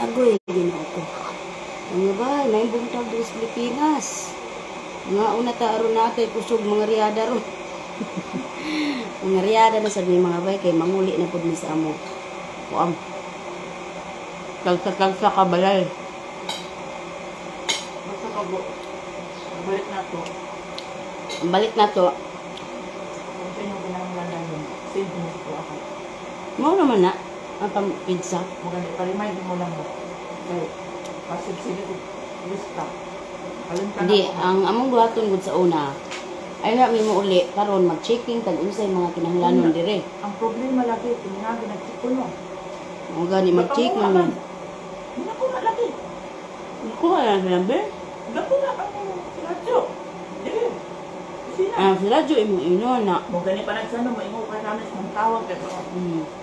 Agoy, ginoo ko. Mga bay, may buntag dito sa Pilipinas. Mga una aron natin, kusog mga riyada ron. Mga riyada na sa mga bay, kay manguli na po sa amo. Kuam. Kalsa-kalsa ka balay. Basta ka po. Balik na to. Ang balik na to. Kung sino pinangalan yun, save mo po ako. Mo naman na, ang pang-pizza. Maganda, pa-remind mo lang mo. Kasi sila ko, lista. Hindi, ang among buhaton gud sa una, ay na may mo uli, karon mag-checking, tag-unsay mga kinahanglanon dire. Ang problema lagi, tininabi nag-check ko no. Mga gani, mag-check man yun. Hindi ko na lagi. Kuha na sinabi? Hindi ko na ang radyo. Hindi. Si Radyo, ino na. Mo gani pa nagsano mo, ingo ka namin sa tawag.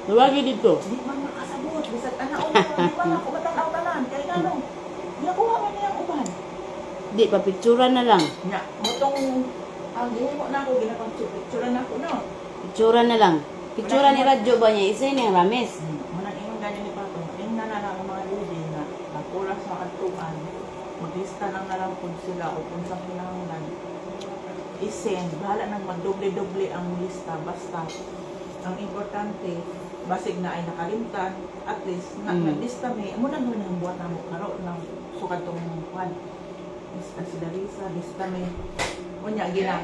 Tawagi dito. Hindi man makasabot. Bisag tanaw mo. Hindi man ako matanaw tanan. Kaya gano. Nakuha man niya ang uban. Di, papicturan na lang. Nya, mutong ang mo na ako, ginapang-picturan na ako, no? Picturan na lang. Picturan ni Radyo ba niya? Isa niya, Rames. Manang ingon ganyan ni Pato. Yung nanana ng mga lady na nagkulas sa kantuan, maglista lang na lang kung sila o kung sa kinahanglan. I-send, bahala nang magdoble-doble ang lista. Basta, ang importante, basig na ay nakalimtan, at least, naglista may, muna doon ang buhat na mo karo ng sukat tong kwan. Lista si Larissa, lista may, unya, gina.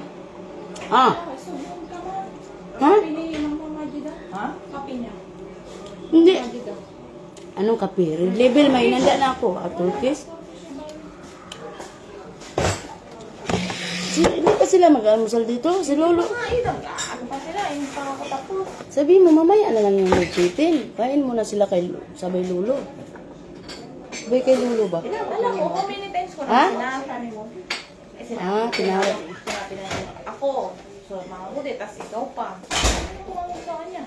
Ah, ha? Ha? Kapi niya. Hindi. Anong kape? Red label, may nanda na ako. Turkish. Hindi pa sila mag-almusal dito? Si Lolo. Ano pa sila? Yung pangakotapos. Sabi mo, mamaya na lang yung mag-chitin. Kain mo na sila kay sabay Lolo. Sabay kay Lolo ba? Alam mo, how many times ko Ha? na sinasabi mo? Tinawag. Sinabi na ako. So, mga huli, tas ikaw pa. Ano tumawag sa kanya?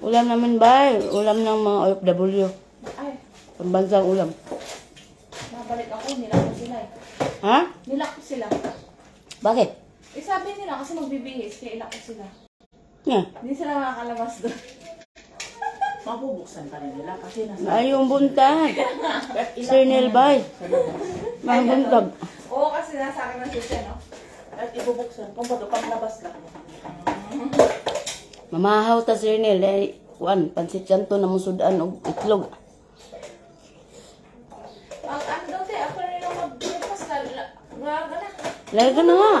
Ulam naman ba? Ulam ng mga OFW. Ay, Pambansang ulam. nabalik ako, nilak ko sila eh. Ha? Nilak ko sila. Bakit? Eh, sabi nila kasi magbibihis, kaya ilak ko sila. Yeah. Hindi sila makakalabas doon. Mabubuksan pa rin nila kasi nasa... Ayong buntag. Sir Nelbay. Mga buntag. Oo, kasi nasa akin ng siya, no? At ibubuksan, kung bato, paglabas lang. Mamahaw ta Sir Nel. Pansit yanto na musudan og itlog. Ang ano daw, te, ako rin ang mag-breakfast na. Lagi ka na nga.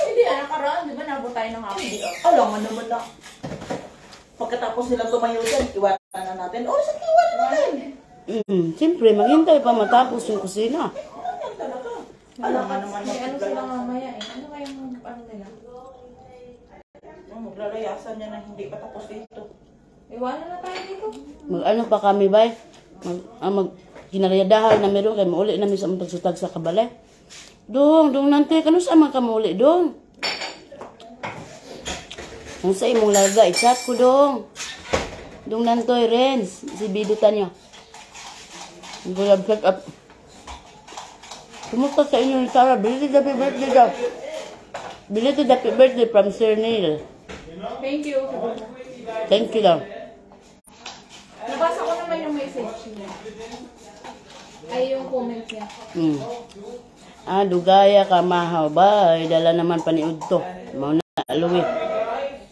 Hindi, nakaraan, di ba nabot tayo ng hapon? Alam mo naman na. Pagkatapos nilang tumayo dyan, iwanan na natin. O, sa iwan natin. Siyempre, maghintay pa matapos yung kusina. Yan talaga. Alam ka naman May ano sila mamaya eh. Ano kayang ano nila? Maglalayasan niya na hindi pa tapos dito. Iwanan na tayo dito. Mag-ano pa kami ba? Ginariyadahan na meron kay mauli namin sa mga pagsutag sa kabalay. Dong nante, kano sa mga kamuli, dong? Kung sa imong larga, i-chat ko, dong. Dong nantoy, Renz. Si Bidutan niya. Gulab check up. Kumusta sa inyo ni Sarah? Belated happy birthday daw. Belated happy birthday from Sir Neil. Thank you. Thank you daw. Nabasa ko naman yung message niya. Ay, yung comment niya. Dugaya ka mahaw ba? Dala naman paniud to. Mao na aluwi.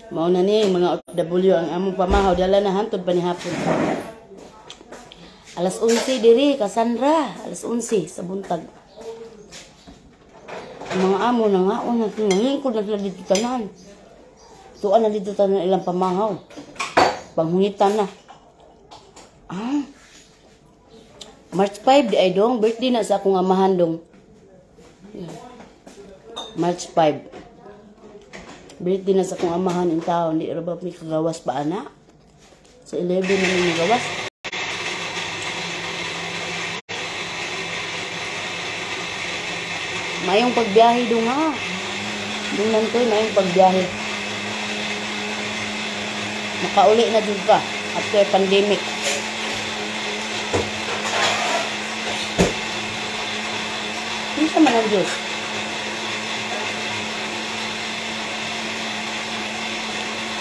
Mao na ni mga OFW ang among pamahaw dala na hantod pa ni hapon. Alas 11 diri Cassandra, alas 11 sa buntag. Ang mga amo na nga una lingkod na sila dito tanan. Tuan na dito tanan ilang pamahaw. Panghungitan na. March 5 di ay dong birthday na sa akong amahan dong. March 5. Birthday na sa akong amahan in taon. Di ba may kagawas pa ana? Sa 11 na may gawas. Mayong pagbiyahe dong ha. Dong nantoy, mayong pagbiyahe. Makauli na dun ka after pandemic. Hindi ka man ang Diyos.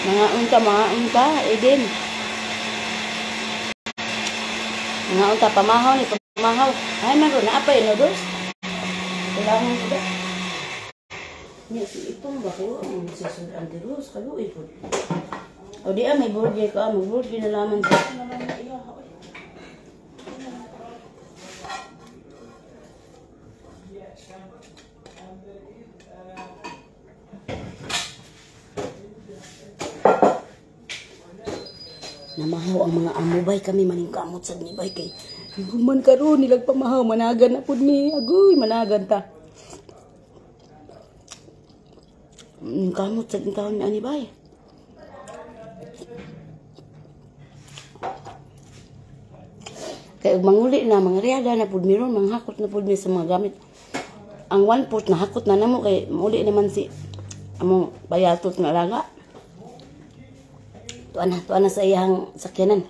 Mga unta, Eden. Mga unta, pamahaw ni, pamahaw. Ay, meron na apa yun, noodles? Kailangan ko ba? Niya, si itong ba ko? Ang sasudan di Rose, kaluin po. O di may burger ka, may burger na laman sa. Namahaw ang mga amubay kami maningkamot sa nibay kay human karon nilag pamahaw managan na pud mi agoy managan ta. Kamot sa taon ni anibay. Kay manguli na mga riyada na pud mi ron manghakot na pud mi sa mga gamit. Ang 1 pot na hakot na namo kay muli naman si among bayatot nga alaga. Tuana sa iyang sakyanan.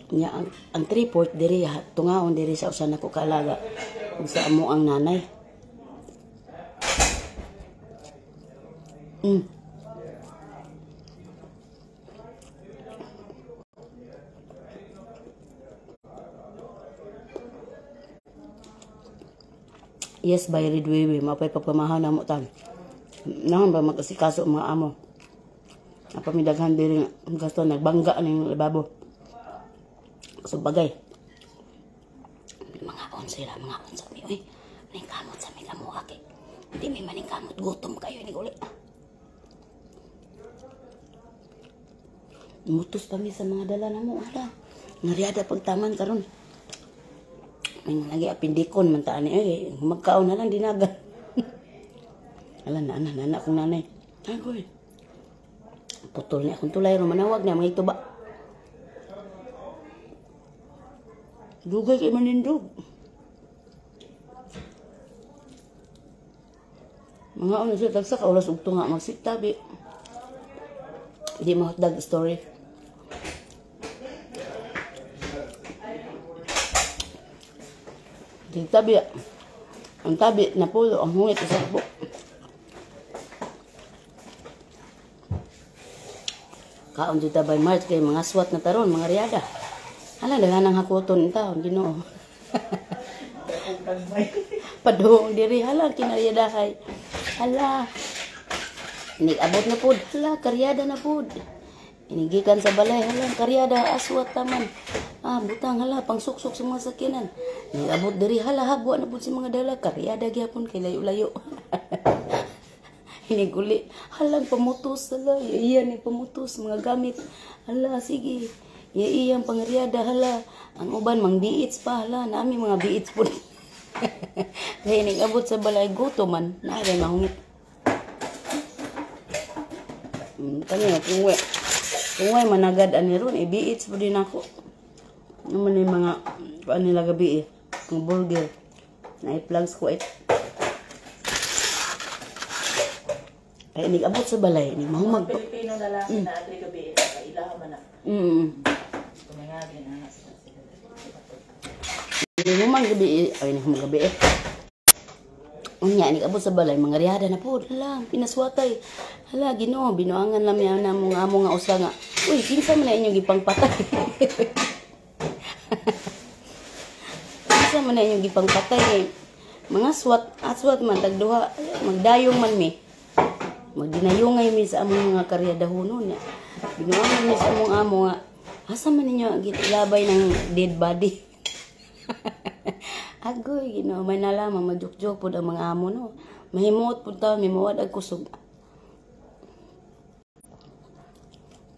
Nya ang 3/4 diri tungaon diri sa usa nako kaalaga ug sa amo ang nanay. Yes, by Ridway, mapay pagpamahaw na mo tan. Nahon ba magkasikaso mga amo? Napamidaghan diri nga gasto nagbangga ning lababo. So bagay. Mga on sila, mga on sa mi oy. Ning kamot sa mi kamo aki. Di may maning kamot gutom kayo ni uli. Mutos pa mi sa mga dala namo ala. Nariada pagtaman karon. May lagi apindikon man ta ani ay magkaon na lang dinaga. Ala na kong nanay. Agoy. Putol niya akong tulay, manawag na, mga ituba. Dugay kay manindog. Mga ano siya, tagsak, oras ugto nga, magsitabi. Hindi mo hotdog story. Tabi, ang tabi, napulo, ang hungit, isang buk. Kaon dito by March kay mga swat na taron, mga riyada. Hala, dagan ang hakuton taon, Ginoo. Padung diri, hala, kinariyadahay. Hala, inigabot na pud, hala, karyada na pud. Inigikan sa balay, hala, karyada, aswat taman. Butang, hala, pang suksok sa mga sakinan. Inigabot diri, hala, hagwa na pud si mga dala, karyada gyapon kay layo-layo. Hiniguli, halang pamutos, hala, iyan ni pamutos, mga gamit, hala, sige, iyang pangaryada, hala, ang uban, mang biits pa, hala, naami mga biits po. Kaya hinigabot sa balay, guto man, naagay mahungit. Kanya, kung way managad ani ron, biits po din ako. Naman yung mga, kuan nila gabi mga burger, na i-plugs ko ay nigabot sa balay ni mahumag. Pilipino lalaki na agri gabi ilaha man na. Tumingagi na sila. Ni humang gabi ay ni humang gabi. Unya nigabot sa balay mga riyada na po lang pinaswatay. Hala Ginoo binuangan lang yan na mga amo nga usa nga. Uy kinsa man na inyong gipangpatay. Kinsa man na inyong gipangpatay. Mga aswat man tagduha magdayong man mi. Magdinayungay mi sa among mga karyadahonon niya. Binuangan mi sa among amo nga, asa man ninyo gitlabay ng dead body. Agoy, Ginoo, may nalaman, madjuk-juk po ang mga amo, no? Mahimot po taon, may mawad ang kusog.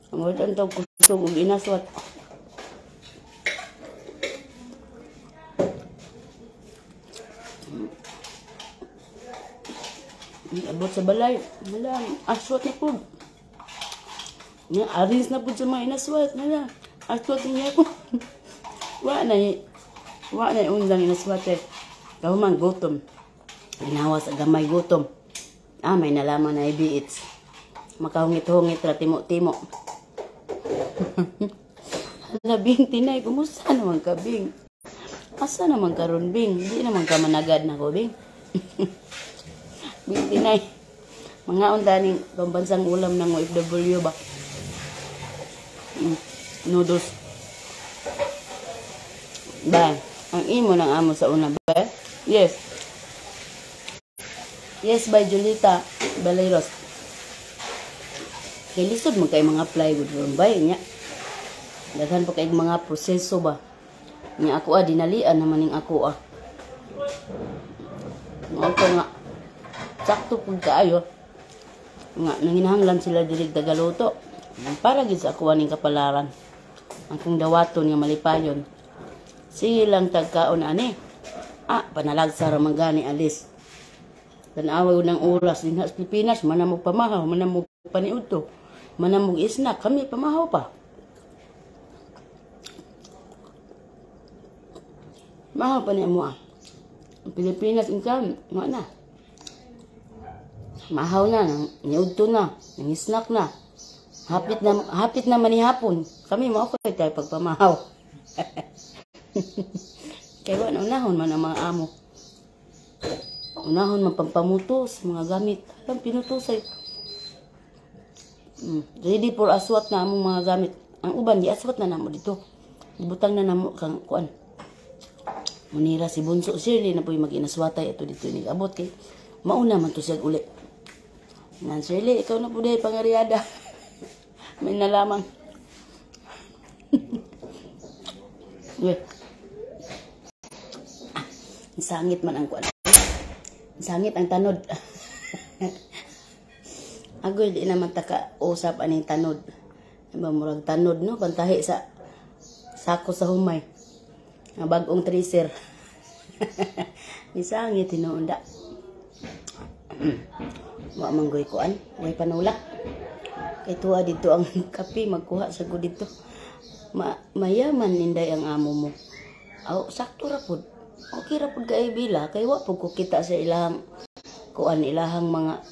Mawad ang taong kusog, ug inaswat. Abot sa balay, wala, aswat na po. Arins na po sa mga inaswat, wala, aswat niya po. Wala na yung undang inaswat eh. Kahuman, gutom. Ginawa sa gamay gutom. May nalaman na ibiits. Makahungit-hungit ra timo-timo. Hala, Bing, tinay, kumusta naman ka, Bing? Asa naman ka ron, Bing? Hindi naman ka managad na ko, Bing. Bing, tinay. Mga undaning pambansang ulam ng OFW ba? Noodles. Ba, ang imo ng amo sa una ba? Yes. Yes, by Julita Baleros. Kay lisod mo kay mga plywood ron ba nya. Daghan pa kay mga proseso ba. Nya ako dinalian naman ning ako Ako nga sakto pud kaayo. Nga nanginahanglan sila diri dagaluto. Para gid sa ako ning kapalaran. Ang kung dawaton nga malipayon. Sige lang tagkaon ani. Panalagsa ra man gani alis. Tanawa ng oras din sa Pilipinas, manamog pamahaw, manamog paniudto, manamog isnak, kami pamahaw pa. Mahaw pa niya mo Ang Pilipinas, income, nga na. Mahaw na, niudto na, nangisnak na. Hapit na manihapon. Kami mo ako tayo pagpamahaw. Kaya wala, unahon man ang mga amo. Unahon man pampamutos, mga gamit. Alam, pinutusay. Ready for aswat na among mga gamit. Ang uban, di aswat na namo dito. Ibutang na namo kang kuan. Munira si Bunso Shirley na po'y mag-inaswatay ito dito ni abot kay mauna man to siya uli. Nan Shirley, ikaw na po dahil pangariada. May nalamang. Weh. Sangit man ang kuan. Sangit ang tanod. Agoy di naman taka usap aning tanod. Diba murag tanod no pantahi sa sako sa humay. Nga bagong tracer. Isangit tinuunda. Wa manggoy kuan, way panulak. Kay tuwa dito ang kape magkuha sa ko dito. Mayaman ninday ang amo mo. Aw sakto ra pud. Okay ra pud kay bila kay wa pud ko kita sa ilahang kuan ilahang mga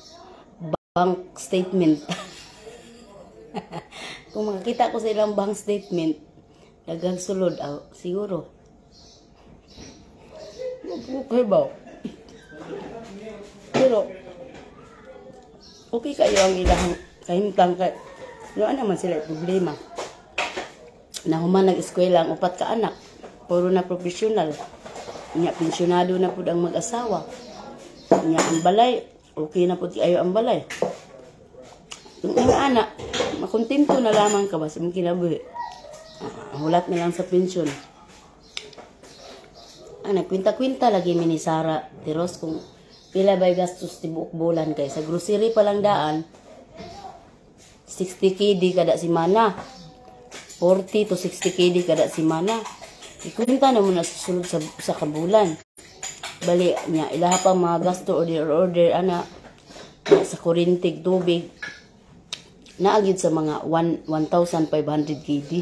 bank statement. Kung makakita ko sa ilang bank statement, dagang sulod siguro. Okay ba? Pero okay kayo ang ilahang kahimtang kay ano naman sila problema. Na human nag-eskwela ang upat ka anak, puro na professional. Nya pensyonado na pud ang mag-asawa. Nya ang balay, okay na pud ayo ang balay. Kung ang anak, makontento na lamang ka ba sa mong kinabuhi. Hulat na lang sa pensyon. Nagkwinta-kwinta lagi ni Sara Tiros kung pila ba'y gastos tibuok bulan kay sa grocery pa lang daan 60 KD kada simana. 40 to 60 KD kada simana. Ikunta na muna susunod sa kabulan. Bali niya, ilaha pa mga gasto order ana sa kurintig, tubig. Naagid sa mga 1,500 KD.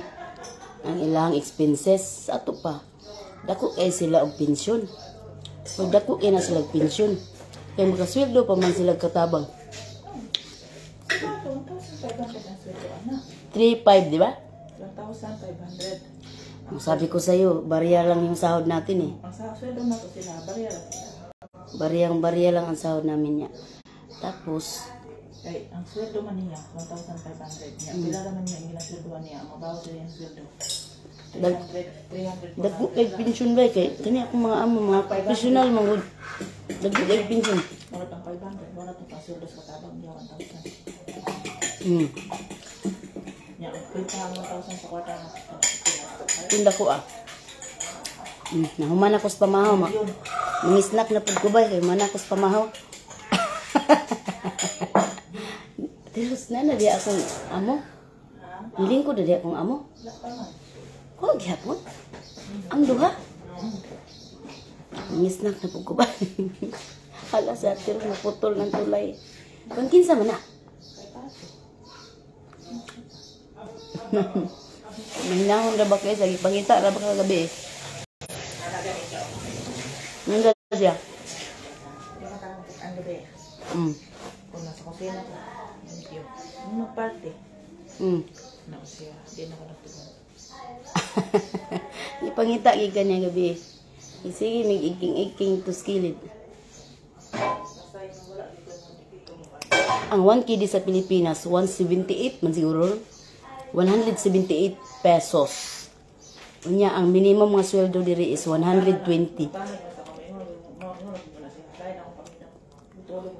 Ang ilang expenses. Ato pa. Dako kay sila og pensyon. So dako kay na sila og pensyon. Kay makasweldo pa man sila katabang. 3,500 di ba? 1,500. Sabi ko sa iyo, barya lang yung sahod natin eh. Ang sweldo na to sila, barya lang sila. Barya lang ang sahod namin niya. Tapos, ay, ang sweldo man niya, 1,500 niya. Pila naman niya, ang sweldo niya, ang mabawas niya yung sweldo. 300 dagko kay pensyon ba kay kani akong mga amo mga professional mga dagko kay pensyon. Wala pang 500, wala pang sweldo sa katabang niya 1,000. Niya, kwenta ang 1,000 sa kwarta na. Tunda ko nahuman ako sa pamahaw. Mangisnak na pud ko ba kay man ako sa pamahaw. Tiros na di akong amo. Hiling ko di akong amo. Oh, gyapon. Ang duha. Mangisnak na pud ko ba. Hala sa tiros na putol ng tulay. Kung kinsa man na. Mahinahon na ba kayo sa ipangita na ba kagabi eh? Nanda siya? Ang gabi. Kung nasa kusina ko, yung magparty. Na siya, di na ko nagtugon. Ipangita gikan niya gabi. Sige, may iking-iking to skillet. Ang 1 KD sa Pilipinas, 178 man siguro. 178 pesos. Unya ang minimum nga sweldo diri is 120.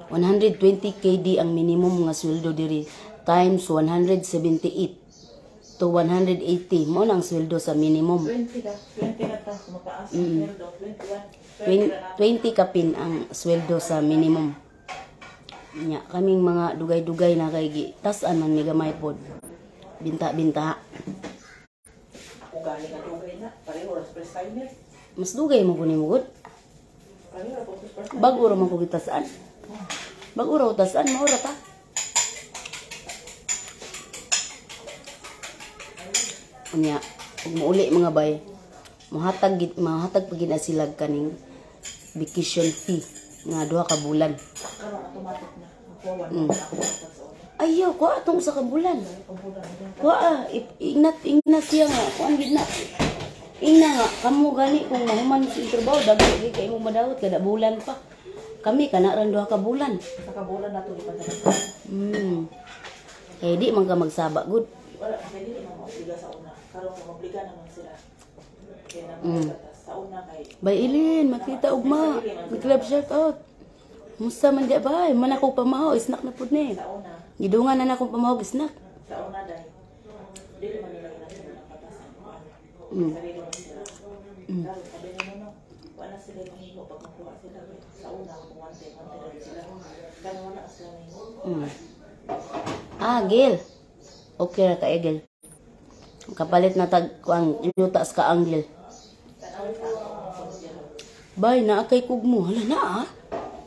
120 KD ang minimum nga sweldo diri times 178 to 180 mo nang sweldo sa minimum. 20 na ta, mataas ang sweldo, 21. 20 kapin ang sweldo sa minimum. Nya kaming mga dugay-dugay na kay tas-an man mi gamay pod. Binta-binta. Ako galing ang dugay na, pareho ra sa first timer. Mas dugay mo kunin mo gud. Pareho ra po sa first timer. Bago ra man ko gitas-an. Bago ra tas-an maura ta. Unya, ug muuli mga bay, mahatag pagina sila kaning vacation fee nga 2 ka bulan. Karon automatic na. Ako wala na ako sa una. Ayaw ko atong sa kabulan. Wa ingat siya nga kuan gid na. Ina nga kamo gani kung mahuman sa trabaho dagko kay mo madawat kada bulan pa. Kami kana ran 2 ka bulan. Sa kabulan nato ipadala. Kaya di man ka magsaba good. Wala kasi dili man maobliga sa una. Karon maobliga naman sila. Kaya naman sa una kay Bay Ilin, makita ugma. Club shout out. Musta man di bay, man ako pamahaw, snack na pud ni. sa una, Gidungan na akong pamahog snack. sa una dahil dili man nila kinahanglan ng patasan. Sarili man sila. Karon sabi nila no, wala sila mahingo pag makuha sila. Sa una kung one day sila. Karon wala sila mahingo. Gil. Okay ra ka Gil. Kapalit na tag kuang inutas ka anggil. Bay na kay kugmo. Hala na ah.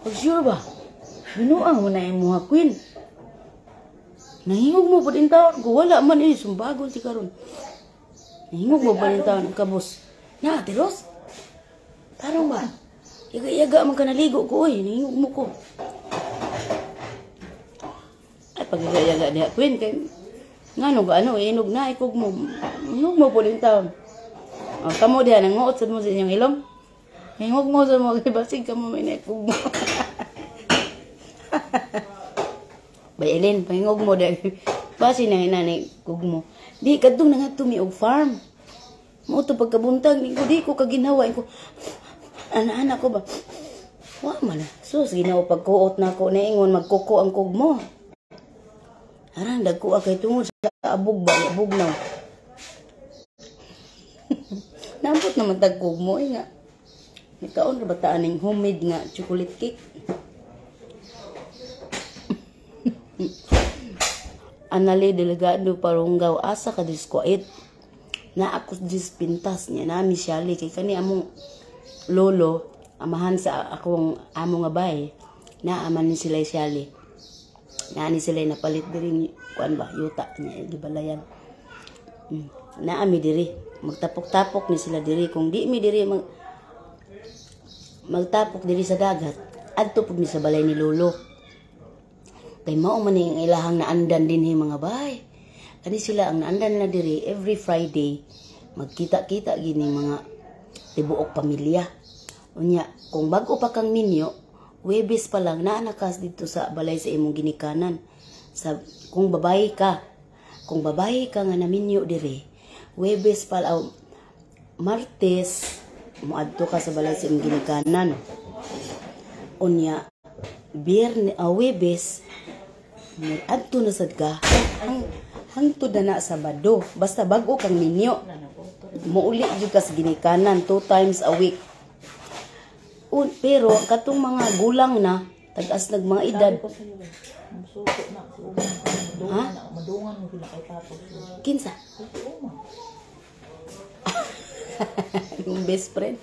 Pag sure ba? Binuang mo na yung mga queen. Nahingog mo pa din taon ko. Wala man sumbagon si karon. Nahingog mo pa din taon kabos. Na, tiros? Tarong ba? Yaga-yaga man ka naligo ko. Nahingog mo ko. Ay, pag yaga-yaga niya queen kay ngano ga inog na ikog mo. Nahingog mo pa din taon. Kamo diyan nanguot sad mo sa inyong ilong. Hingog mo sa mga basig ka mo may naikog mo. Bay Ellen, pahingog mo dahil basi na hinanay kog mo. Di, kadtong na nga tumi og farm. Mo to pagkabuntag, di ko kaginawa. Ko, ana-ana ko ba? Wa man na. Sus, ginawa pagkuot na ako, naingon magkuko ang kog mo. Harang, dagko kay tungod sa abog ba, abog na. Nampot naman tagkog mo, nga. Ikaon na bataan ng homemade nga chocolate cake. Anali delegado parunggaw asa ka diskwait. Na ako pintas niya nami siyali kay kani among lolo amahan sa akong amo nga bay. Na aman ni sila siyali. Na ni sila napalit diri kuan ba yuta niya gibalayan. Na ami diri magtapok-tapok ni sila diri kung di mi diri magtapok diri sa dagat adto pud mi sa balay ni lolo kay mao man ang ilahang naandan din mga bay kani sila ang naandan na diri every Friday magkita-kita gini mga tibuok pamilya unya kung bag-o pa kang minyo Huwebes pa lang naanakas dito sa balay sa imong ginikanan sa kung babae ka nga naminyo diri Huwebes pa lang Martes muadto ka sa balay sa imong ginikanan. Unya Huwebes muadto na sad ka hangtod na Sabado basta bag-o kang minyo. Muuli jud ka sa ginikanan 2 times a week. Pero katong mga gulang na tagas nag mga edad. Madungan mo sila kay tapos. Kinsa? Yung best friend.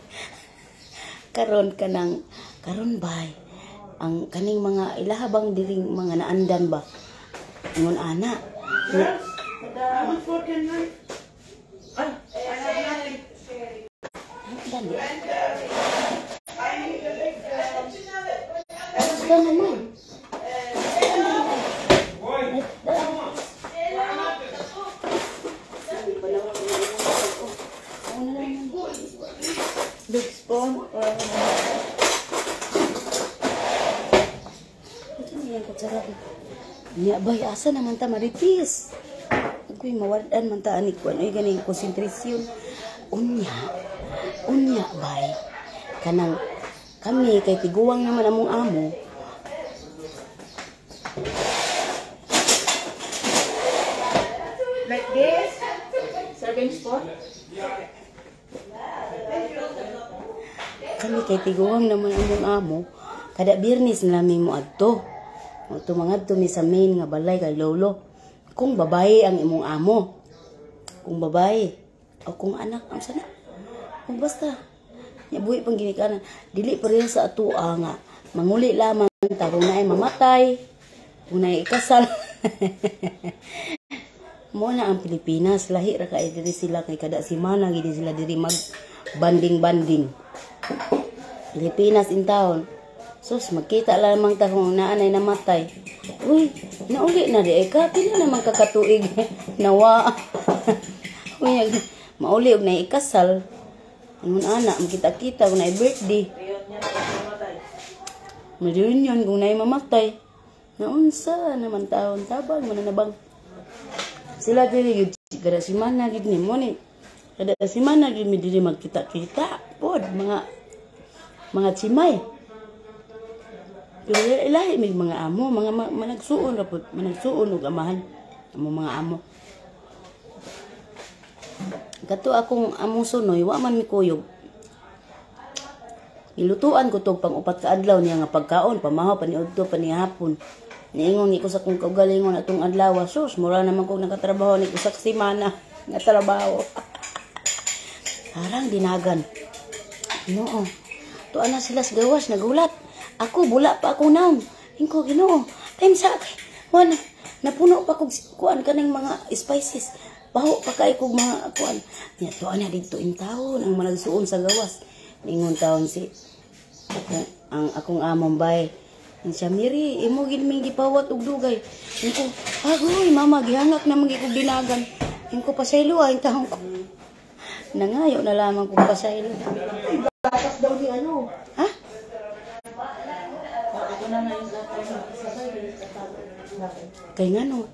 Karon bay. Ang kaning mga ilahabang diring mga naandan ba. Ngon ana. Basta naman. Big spoon or Niya bay asa naman ta maritis. Ako'y mawadan man ta ani ko ano ganing konsentrasyon. Unya bay. Kanang kami kay tiguwang naman among amo. Like this? Serving spot? Kami kay tiguwang naman among amo. Kada Biyernes na namin mo adto. Ito mga adto mi sa main nga balay kay lolo. Kung babae ang imong amo. Kung babae o kung anak ang sana. Kung basta buhi pang ginikanan. Dili pareha sa atua nga. Manguli lamang ta kung naay mamatay. Kung naay ikasal. Mo na ang Pilipinas. Lahi ra kay diri sila kay kada semana gid sila diri mag banding. Pilipinas in town. Sus, magkita lamang ta kung naanay namatay. Uy, nauli na di ka. Pila naman kakatuig. Nawa. Uy, mauli og na ikasal. Ang anak, makita-kita kung na birthday. Reunion kung na mamatay. Naunsa naman taon tabang mananabang. Sila diri gid kada semana gid ni mo ni. Kada semana gid mi diri magkita-kita. Pod mga chimay. Pero ilahi mig mga amo, mga managsuon ra pud, managsuon og amahan. Amo mga amo. Kato akong among sunoy, wa man mi kuyog. Ilutuan ko to pang upat ka adlaw niya nga pagkaon, pamahaw paniudto panihapon. Niingon ni ko sa kong kaugalingon atong adlaw, sus, mura naman kong nakatrabaho ni ko sa semana nga trabaho. Harang dinagan. Ginoo. Tuwa na sila sa gawas, nagulat. Ako, bula pa ako naon. Hingko, Ginoo. Time sa akin. Wala. Napuno pa kong kuan kaning mga spices. Baho pa kay kong mga kuan. Nya tuwa na dito in taon ang managsuon sa gawas. Ningon taon si ang akong among bay. Siya, Miri, imo gid ming gipawat og dugay. Hingko, agoy, mama, gihangak na magi kog dinagan. Hingko pasaylo ay taon ko. Nangayo na lamang kong pasaylo. Batas daw di ano. Ha? Ito na na yung Kay ngano?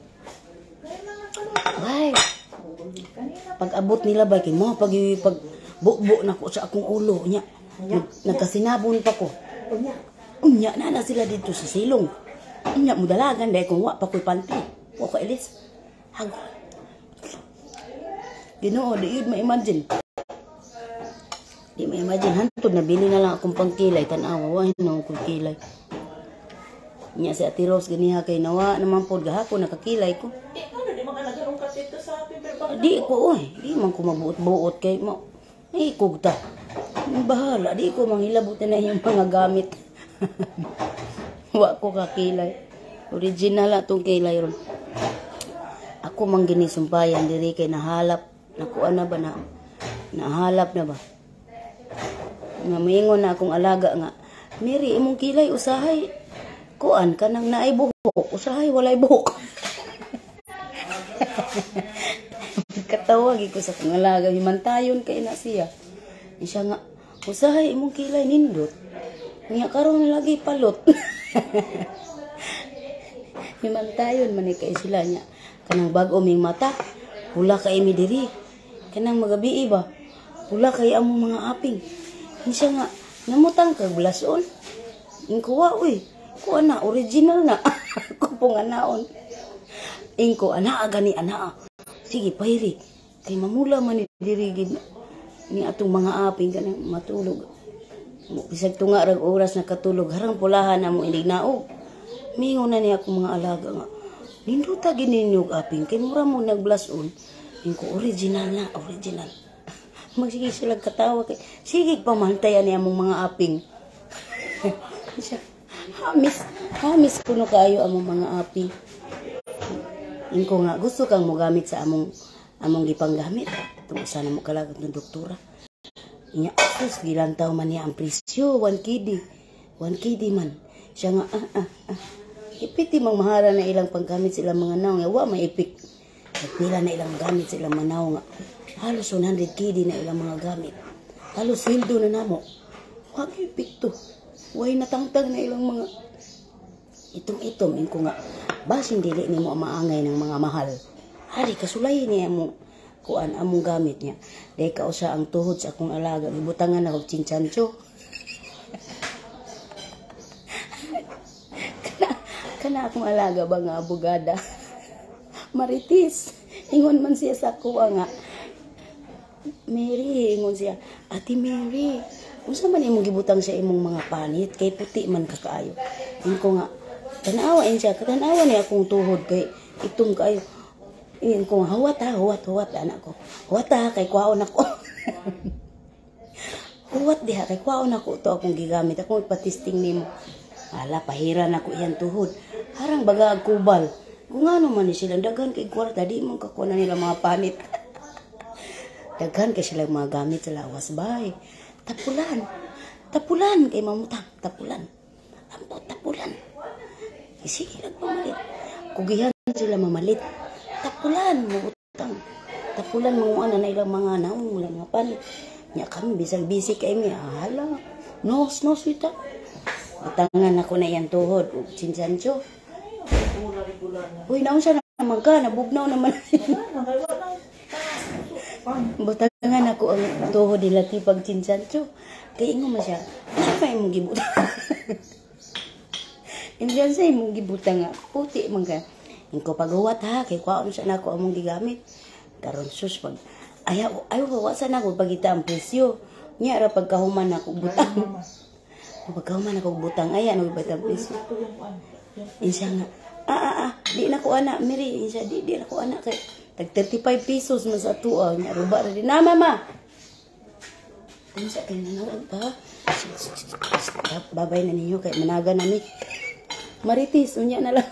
Bay. Pag abot nila bay kay mo pag bukbo na ko sa akong ulo nya. Nagkasinabon pa ko. Unya na sila dito sa silong. Unya mo dalagan dahil kung wa pa ko'y panty. Wa ko ilis. Hago. Ginoo, di yun ma-imagine. Di ma-imagine. Hantod, nabili na lang akong pangkilay. Tanawa, wahin na akong kilay. Nya si Ate Rose ganiha kay nawa naman po gahapon nakakilay ko. ano, di makalagay ka dito sa paper bag? Di ko, di man ko mabuot-buot kay mo. Ay, kugta. Bahala, di ko manghilabot na yung mga gamit. Wa ko kakilay. Original atong kilay ron. Ako mang ginisumpayan diri kay nahalap. Nakuha na ba na? Nahalap na ba? Nga maingon na akong alaga nga, Mary, imong kilay usahay. Kuan ka nang naay buhok. Usahay, walay buhok. Katawag ko sa akong alaga. Himantayon kay na siya. Siya nga, usahay imong kilay nindot. Nga karon lagi palot. Himantayon man kay sila niya. Kanang bag-o ming mata. Pula kay mi diri. Kanang magabi ba? Pula kay among mga aping. Siya nga, namutang kag blason. Ingkuwa, uy. Kuha na, original na. Kupong anaon. Ingko, anaa gani, anaa. Sige, pahiri. Kay mamula man ni dirigid ni atong mga aping kanang matulog. Bisag tunga rag oras na katulog. Harang pulahan na mo inignaog. Mingon na niya akong mga alaga nga. Ninduta gininyog aping. Kay mura mo nagblason. Ingko, original na, original. Magsige sila katawa kay sige pamantayan niya mong mga aping. Hamis kuno kayo among mga aping. Ingko nga gusto kang mogamit sa among gipanggamit. Tung sana mo kalagat ng doktora. Inya sus gilantaw man niya ang presyo 1 KD. 1 KD man. Siya nga ipiti mang mahara na ilang panggamit sila mga naw nga wa may ipik. Pila na ilang gamit sila manaw nga. Halos 100 KD na ilang mga gamit. Halos hildo na namo. Wag ipikto. Way natangtag na ilang mga itom-itom. Ingko nga, basin dili ni mo maangay ng mga mahal. Hari, kasulay niya mo kuan among gamit niya. Dahil kausa ang tuhod sa akong alaga. Ibutangan ako chinchancho. kana akong alaga ba nga abogada. Maritis. Ingon man siya sa kuwa nga. Mary, ingon siya. Ate Mary, unsa man imong gibutang sa imong mga panit kay puti man ka kaayo. Ingon ko nga, tanawain siya. Tanawa niya akong tuhod kay itom kaayo. Ingon ko nga, huwat anak ko. Huwat kay kwaon ako. Huwat diha kay kwaon ako to akong gigamit. Akong ipatisting nimo. Ala, pahiran ako iyan tuhod. Harang baga kubal. Kung ano man ni sila, daghan kay kwarta, di mong kakuha na nila mga panit. Daghan kay sila mga gamit sa lawas bahay. Tapulan kay mamutang, tapulan. Ampot, tapulan. Sige, nagpamalit. Kugihan sila mamalit. Tapulan, mamutang. Tapulan mga na ilang mga naong, wala mga panit. Nya kami, bisag-bisi kay mi. Hala, nos, ita. Utangan ako na yan tuhod, chinchancho. Uy, naon siya naman ka, nabugnaw naman. Butangan ako ang tuhod nila tipag chinchancho. Kaya ingo mo siya, ano pa yung gibutang? Hindi yan sa imong gibutang nga, puti man ka. Ingko paghuwat ha, kay kwaon siya na ako among gigamit. Karon sus, pag ayaw, wasan ako pagita ang presyo. Nya ra pagkahuman ako butang. Pagkahuman ako butang, ayan, nagbat ang presyo. Insya nga, di na ko anak, Mary, insya, di na ko anak kay tag 35 pesos man sa tuwa nya ruba ra din na mama. Insya kay nanawag pa. Babay na ninyo kay managa na mi. Maritis unya na lang.